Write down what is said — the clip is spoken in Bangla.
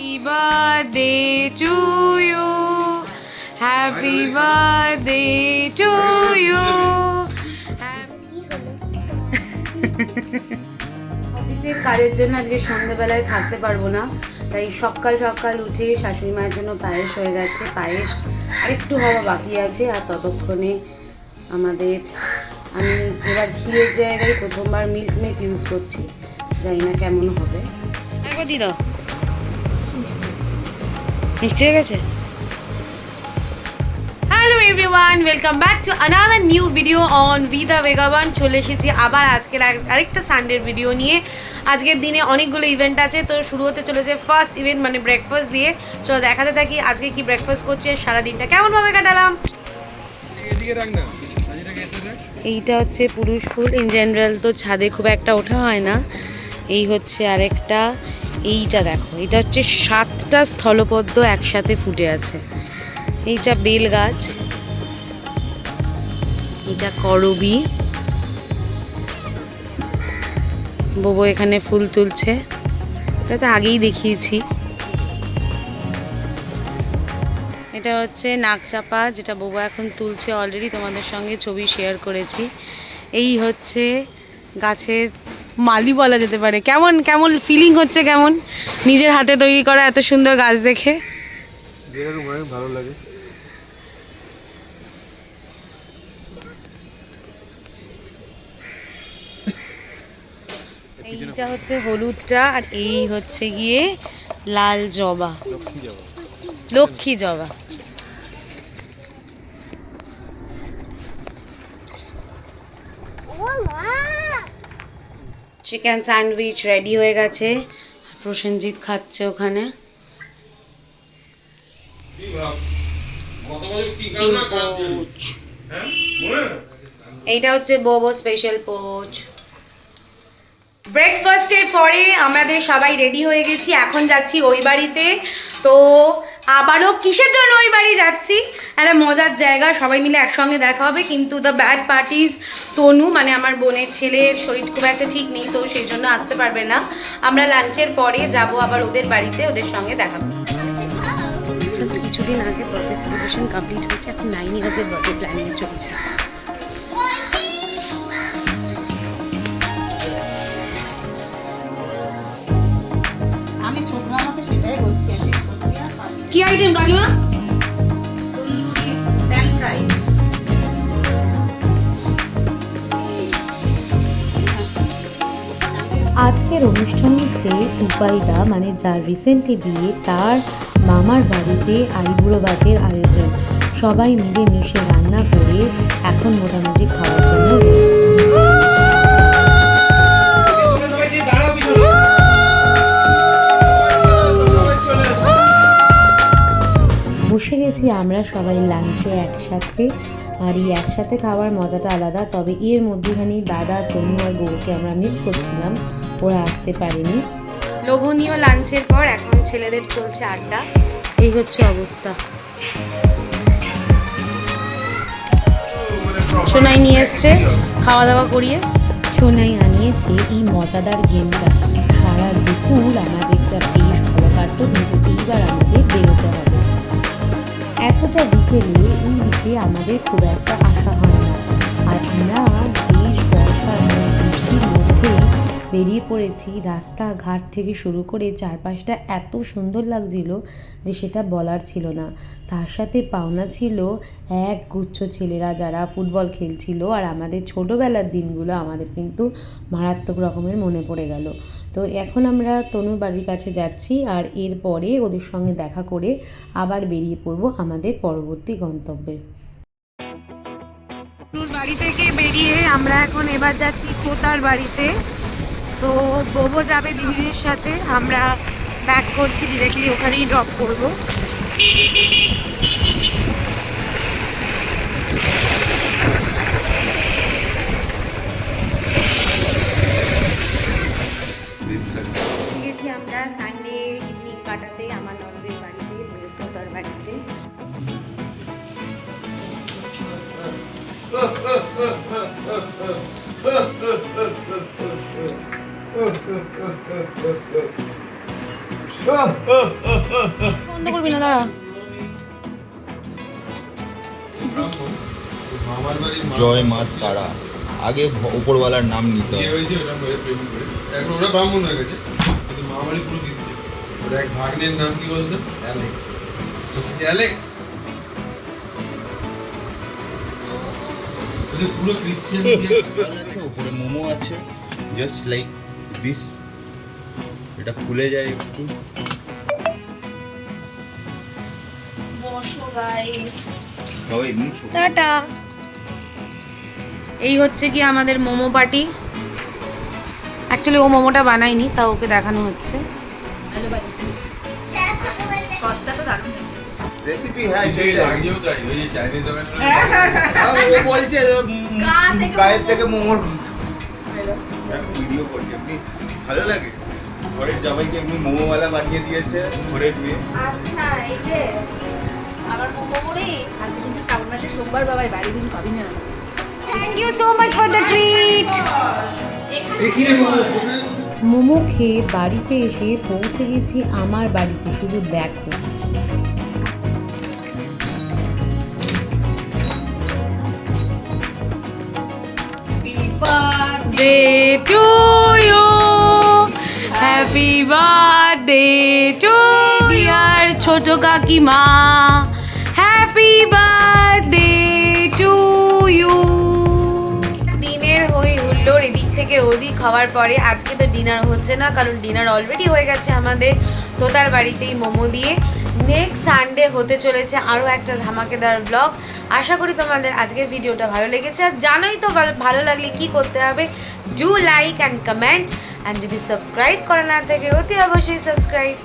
Happy birthday to you. Happy birthday to you. অফিসের কাজের জন্য আজকে সন্ধ্যেবেলায় থাকতে পারবো না, তাই সকাল সকাল উঠে শাশুড়ি মায়ের জন্য পায়েস হয়ে গেছে। পায়েস আরেকটু হওয়া বাকি আছে, আর ততক্ষণে আমি এবার ক্ষীরের জায়গায় প্রথমবার মিল্ক মেড ইউজ করছি, জানি না কেমন হবে। একবার দি দাও, মিষ্টি হয়ে গেছে। Hello everyone, welcome back to another new video on Vida Vagabond. চলে এসেছি আবার আজকের আরেকটা সানডের ভিডিও নিয়ে। আজকের দিনে অনেকগুলো ইভেন্ট আছে, তো শুরু হতে চলেছে ফার্স্ট ইভেন্ট মানে ব্রেকফাস্ট দিয়ে। চলো দেখাতে থাকি আজকে কি ব্রেকফাস্ট করছে, সারাদিনটা কেমনভাবে কাটালাম। এইটা হচ্ছে পুরুষ ফুল, ইন জেনারেল তো ছাদে খুব একটা ওঠা হয় না। এই হচ্ছে আরেকটা, এইটা দেখো, এটা হচ্ছে 7টা স্থলপদ্ম একসাথে ফুটে আছে। এইটা বেল গাছ, এটা করবি। বউবো এখানে ফুল তুলছে, এটা তো আগেই দেখিয়েছি। এটা হচ্ছে নাকচাপা, যেটা বউবো এখন তুলছে অলরেডি, তোমাদের সঙ্গে ছবি শেয়ার করেছি। এই হচ্ছে গাছের মালি বলা যেতে পারে। কেমন কেমন ফিলিং হচ্ছে, কেমন নিজের হাতে তৈরি করা এত সুন্দর গাছ দেখে? ভালো লাগে। এইটা হচ্ছে হলুদটা, আর এই হচ্ছে গিয়ে লাল জবা, লক্ষ্মী জবা। চিকেন স্যান্ডউইচ রেডি হয়ে গেছে, প্রসেনজিৎ খাচ্ছে ওখানে। এইটা হচ্ছে বোবো স্পেশাল পোচ। ব্রেকফাস্টের পরে আমাদের সবাই রেডি হয়ে গেছি, এখন যাচ্ছি ওই বাড়িতে। তো আবারও কিসের জন্য ওই বাড়ি যাচ্ছি, একটা মজার জায়গা, সবাই মিলে একসঙ্গে দেখা হবে। কিন্তু দ্য ব্যাড পার্টিস, তনু মানে আমার বোনের ছেলের শরীর খুব একটা ঠিক নেই, তো সেই জন্য আসতে পারবে না। আমরা লাঞ্চের পরে যাব আবার ওদের বাড়িতে, ওদের সঙ্গে দেখা হবে। জাস্ট কিছুদিন আগে বার্থডে সেলিব্রেশন কমপ্লিট হয়েছে, এখন 9 ইয়ার্সের বার্থডে প্ল্যানিং চলছে। কি আইটেম কাকিমা? আজকের অনুষ্ঠান হচ্ছে উপায়দা মানে যার রিসেন্টলি বিয়ে, তার মামার বাড়িতে আইবুড়ো ভাতের আয়োজন। সবাই মিলে মিশে রান্না করে এখন মোটামুটি খাওয়ার জন্য বসে গেছি আমরা সবাই লাঞ্চে একসাথে। আর এই একসাথে খাওয়ার মজাটা আলাদা। তবে এর মধ্যেখানে দাদা, তনু আর বউকে আমরা মিস করছিলাম, ওরা আসতে পারেনি। লোভনীয় লাঞ্চের পর এখন ছেলেদের চলছে আড্ডা। এই হচ্ছে অবস্থা। সোনাই নিয়ে এসছে খাওয়া দাওয়া করিয়ে। সোনাই আনিয়েছে এই মজাদার গেমটা। সারা দুপুর আমাদেরটা বেশ ভালো কাটতো, কিন্তু এইবার আমাদের বেরোতে হবে। এতটা বিকেলে এই দিকে আমাদের খুব একটা আশা হয় না, আর আমরা বেশ বর্ষার বৃষ্টির মধ্যে বেরিয়ে পড়েছি। রাস্তাঘাট থেকে শুরু করে চারপাশটা এত সুন্দর লাগছিল যে সেটা বলার ছিল না। তার সাথে পাওনা ছিল এক গুচ্ছ ছেলেরা যারা ফুটবল খেলছিল, আর আমাদের ছোটোবেলার দিনগুলো আমাদের কিন্তু মারাত্মক রকমের মনে পড়ে গেল। তো এখন আমরা তনুর বাড়ির কাছে যাচ্ছি, আর এরপরে ওদের সঙ্গে দেখা করে আবার বেরিয়ে পড়বো আমাদের পরবর্তী গন্তব্যে। বাড়ি থেকে বেরিয়ে আমরা এখন এবার যাচ্ছি কোতার বাড়িতে। তো বোবো যাবে দিদিদের সাথে, আমরা ব্যাক করছি, ডিরেক্টলি ওখানেই ড্রপ করবো। শিখেছি আমরা সানডে ইভিনিং কাটাতে আমার ননদের বাড়িতে, কোতার বাড়িতে। দাঁড়া। জয় মা তারা, আগে উপরওয়ালার নাম নিতে হবে। এখন ওরা ব্রাহ্মণ হয়ে গেছে, কিন্তু মামারি পুরো খ্রিস্টান। ওর এক ভাগ্নের নাম কি বলতো? অ্যালেক্স। অ্যালেক্স পুরো খ্রিস্টান আছে, উপরে মোমো আছে, জাস্ট লাইক দিস। এটা খুলে যায় একটু। সবাই এমনি ছোট। টাটা। এই হচ্ছে কি আমাদের মোমো পার্টি। অ্যাকচুয়ালি ও মোমোটা বানায়নি, তা ওকে দেখানো হচ্ছে। রেসিপি হ্যাঁ সেই সেটাই। লাগছেও তাই, ওই যে চাইনিজ দোকান ও বলছে গায়ের থেকে মোমোর গন্ধ। ভিডিও করছে এমনি ভালো লাগে। ঘরের জামাইকে এমনি মোমোওয়ালা বানিয়ে দিয়েছে ঘরের মেয়ে। আচ্ছা এই যে আবার মোমো করে কালকে কিন্তু শ্রাবণ মাসের সোমবার বাবাই বাড়ি দিন পাবি না। Thank you so much for the treat. Momo খেয়ে বাড়িতে এসে পৌঁছে গেছি আমার বাড়িতে, শুধু দেখো। Birthday to you, happy birthday to dear ছোটো কাকিমা, happy birthday to you। দিনের হই হুল্লোড় এদিক থেকে ওদিক হওয়ার পরে আজকে তো ডিনার হচ্ছে না, কারণ ডিনার অলরেডি হয়ে গেছে আমাদের তোতার বাড়িতেই মোমো দিয়ে। নেক্সট সানডে হতে চলেছে আরও একটা ধামাকেদার ব্লগ। আশা করি তোমাদের আজকের ভিডিওটা ভালো লেগেছে। আর জানোই তো ভালো লাগলে কি করতে হবে, do like and comment, and যদি সাবস্ক্রাইব করা না থাকে অতি অবশ্যই সাবস্ক্রাইব।